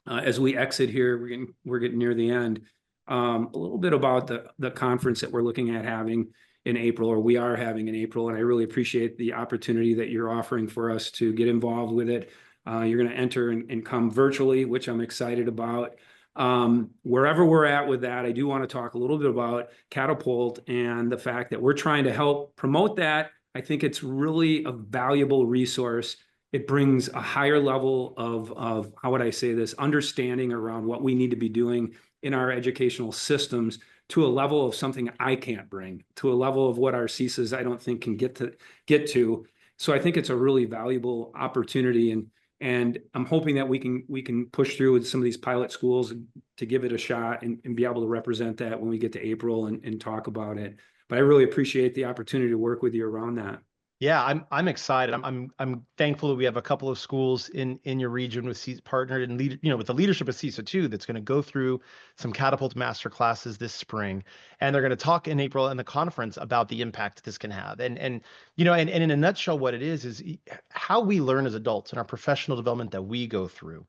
as we exit here, we're getting near the end, a little bit about the conference that we're looking at having in April, or we are having in April. And I really appreciate the opportunity that you're offering for us to get involved with it. You're going to enter and come virtually, which I'm excited about. Wherever we're at with that, I do want to talk a little bit about Catapult and the fact that we're trying to help promote that. I think it's really a valuable resource. It brings a higher level of how would I say this, understanding around what we need to be doing in our educational systems to a level of something I can't bring, to a level of what our CESAs I don't think can get to. So I think it's a really valuable opportunity, and I'm hoping that we can push through with some of these pilot schools to give it a shot and be able to represent that when we get to April and talk about it. But I really appreciate the opportunity to work with you around that. Yeah, I'm excited. I'm thankful that we have a couple of schools in your region with partnered and with the leadership of CESA too, that's going to go through some Catapult master classes this spring, and they're going to talk in April in the conference about the impact this can have. And in a nutshell, what it is how we learn as adults and our professional development that we go through.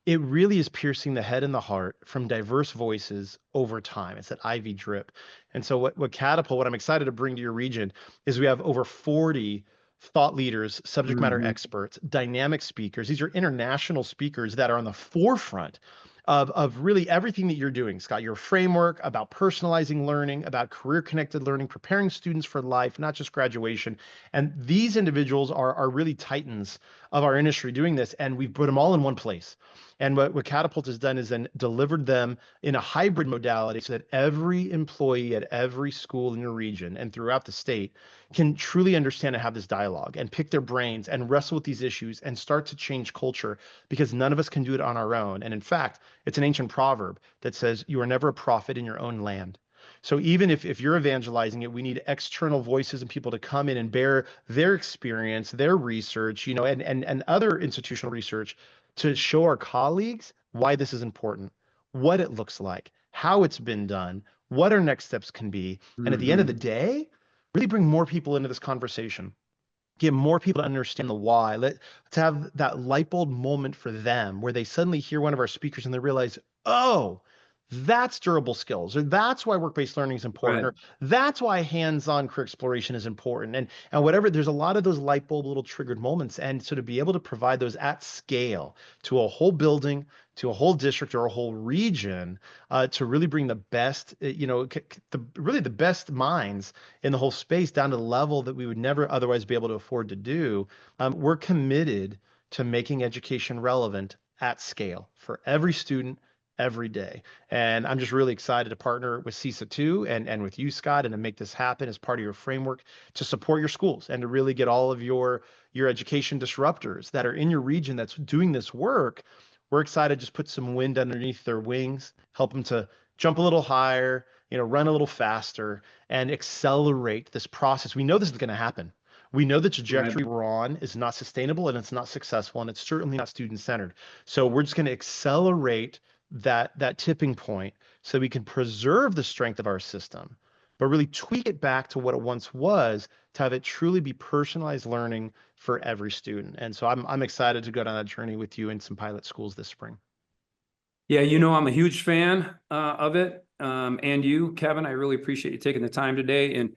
It really is piercing the head and the heart from diverse voices over time. It's that IV drip. And so what Catapult, what I'm excited to bring to your region is we have over 40 thought leaders, subject matter experts, dynamic speakers. These are international speakers that are on the forefront of really everything that you're doing, Scott. Your framework about personalizing learning, about career-connected learning, preparing students for life, not just graduation. And these individuals are really titans of our industry doing this, and we've put them all in one place. And what Catapult has done is then delivered them in a hybrid modality so that every employee at every school in your region and throughout the state can truly understand and have this dialogue and pick their brains and wrestle with these issues and start to change culture, because none of us can do it on our own. And in fact, it's an ancient proverb that says, you are never a prophet in your own land. So even if you're evangelizing it, we need external voices and people to come in and bear their experience, their research, and other institutional research to show our colleagues why this is important, what it looks like, how it's been done, what our next steps can be. And at the end of the day, really bring more people into this conversation. Get more people to understand the why. Let's have that light bulb moment for them where they suddenly hear one of our speakers and they realize, oh, that's durable skills, or that's why work-based learning is important, Right. or that's why hands-on career exploration is important. And whatever, there's a lot of those light bulb little triggered moments. And so to be able to provide those at scale to a whole building, to a whole district or a whole region, to really bring the best, really the best minds in the whole space down to the level that we would never otherwise be able to afford to do. We're committed to making education relevant at scale for every student every day. And I'm just really excited to partner with CESA too, and with you, Scott, and to make this happen as part of your framework to support your schools and to really get all of your education disruptors that are in your region that's doing this work. We're excited to just put some wind underneath their wings, help them to jump a little higher, run a little faster, and accelerate this process. We know this is going to happen. We know the trajectory we're on is not sustainable, and it's not successful, and it's certainly not student-centered. So we're just going to accelerate that tipping point so we can preserve the strength of our system, but really tweak it back to what it once was, to have it truly be personalized learning for every student. And so I'm excited to go down that journey with you in some pilot schools this spring. Yeah, I'm a huge fan of it. And you, Kevin, I really appreciate you taking the time today.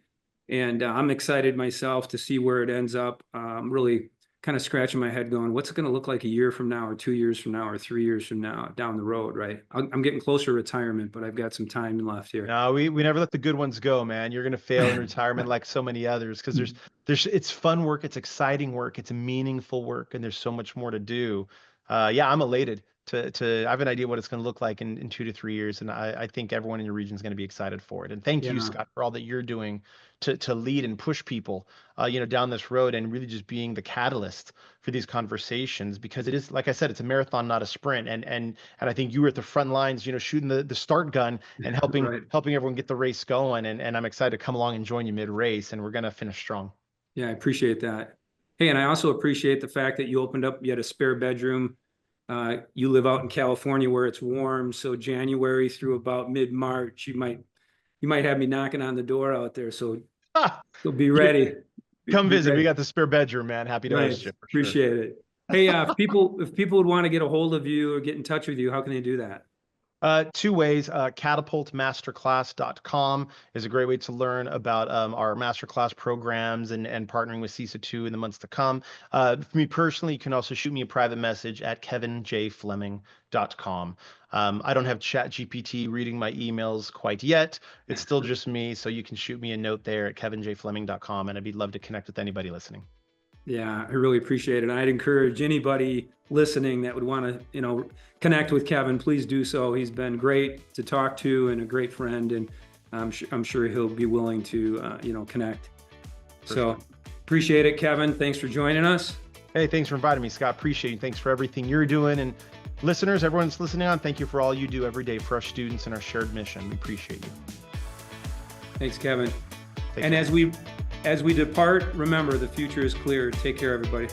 And I'm excited myself to see where it ends up. I'm really kind of scratching my head going, what's it going to look like a year from now, or 2 years from now, or 3 years from now down the road, right? I'm getting closer to retirement, but I've got some time left here. No, we never let the good ones go, man. You're going to fail in retirement like so many others, because it's fun work, it's exciting work, it's meaningful work, and there's so much more to do. Yeah, I'm elated to I have an idea what it's going to look like in 2 to 3 years, and I think everyone in your region is going to be excited for it. And thank you, Scott, for all that you're doing to lead and push people down this road, and really just being the catalyst for these conversations, because it is, like I said, it's a marathon, not a sprint. And I think you were at the front lines, shooting the start gun and helping everyone get the race going. And I'm excited to come along and join you mid-race, and we're going to finish strong. Yeah, I appreciate that. Hey, and I also appreciate the fact that you opened up, you had a spare bedroom. You live out in California where it's warm, so January through about mid-March, you might have me knocking on the door out there. So be ready. Come visit. We got the spare bedroom, man. Happy to host you. Appreciate it. Hey, if people would want to get a hold of you or get in touch with you, how can they do that? 2 ways. Catapultmasterclass.com is a great way to learn about our masterclass programs and partnering with CESA 2 in the months to come. For me personally, you can also shoot me a private message at kevinjfleming.com. I don't have ChatGPT reading my emails quite yet. It's still just me. So you can shoot me a note there at kevinjfleming.com, and I'd love to connect with anybody listening. Yeah, I really appreciate it. I'd encourage anybody listening that would want to, connect with Kevin, please do so. He's been great to talk to and a great friend, and I'm sure he'll be willing to, connect. So appreciate it, Kevin. Thanks for joining us. Hey, thanks for inviting me, Scott. Appreciate you. Thanks for everything you're doing. And listeners, everyone's listening on, thank you for all you do every day for our students and our shared mission. We appreciate you. Thanks, Kevin. Take And care. as we depart, remember, the future is clear. Take care, everybody.